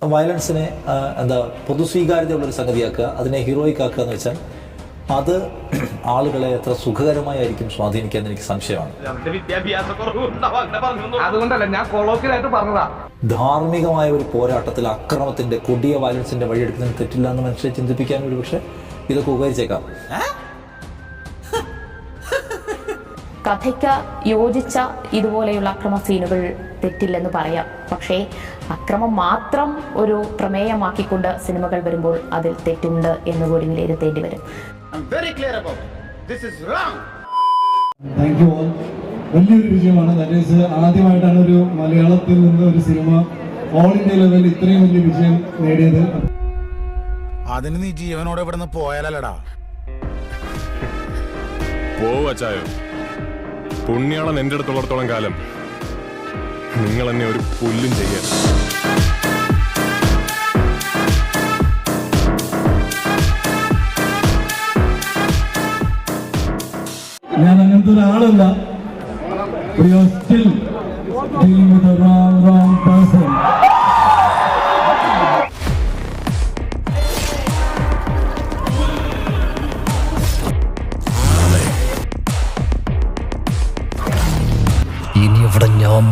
വയലൻസിനെ എന്താ പൊതുസ്വീകാര്യതയുള്ളൊരു സംഗതിയാക്കുക, അതിനെ ഹീറോയിക് ആക്കുക എന്ന് വെച്ചാൽ അത് ആളുകളെ എത്ര സുഖകരമായിരിക്കും സ്വാധീനിക്കാൻ എനിക്ക് സംശയമാണ്. അതുകൊണ്ടല്ല ഞാൻ കൊളോക്കിലായിട്ട് പറഞ്ഞതാ. ധാർമ്മികമായ ഒരു പോരാട്ടത്തിൽ അക്രമത്തിന്റെ കൊടിയ വയലൻസിന്റെ വഴിയെടുക്കുന്നതിന് തെറ്റില്ല എന്ന് മനുഷ്യരെ ചിന്തിപ്പിക്കാൻ ഒരു പക്ഷേ ഇതൊക്കെ ഉപകരിച്ചേക്കാം. കഥയ്ക്ക് യോജിച്ച ഇതുപോലെയുള്ള അക്രമ സീനുകൾ തെറ്റില്ലെന്ന് പറയാം. പക്ഷേ അക്രമം മാത്രം ഒരു പ്രമേയമാക്കിക്കൊണ്ട് സിനിമകൾ വരുമ്പോൾ അതിൽ തെറ്റുണ്ട് എന്ന് കൂടി വിലയിരുത്തേണ്ടി വരും. വലിയൊരു വിജയമാണ്. ആദ്യമായിട്ടാണ് ഒരു മലയാളത്തിൽ നിന്ന് ഒരു സിനിമ ഓൾ ഇന്ത്യ ലെവലിൽ ഇത്രയും വലിയ വിജയം നേടിയത്. അതിന് നീ ജീവനോടെ ഇവിടുന്ന് പോയാലല്ലടാ. പോവച്ചായോ, പുണ്യാളൻ എൻ്റെ അടുത്തുള്ളിടത്തോളം കാലം നിങ്ങൾ എന്നെ ഒരു പുല്ലും ചെയ്യാൻ. ഞാൻ അങ്ങനത്തെ ഒരാളല്ല. ഇനി ഇവിടെ ഞാൻ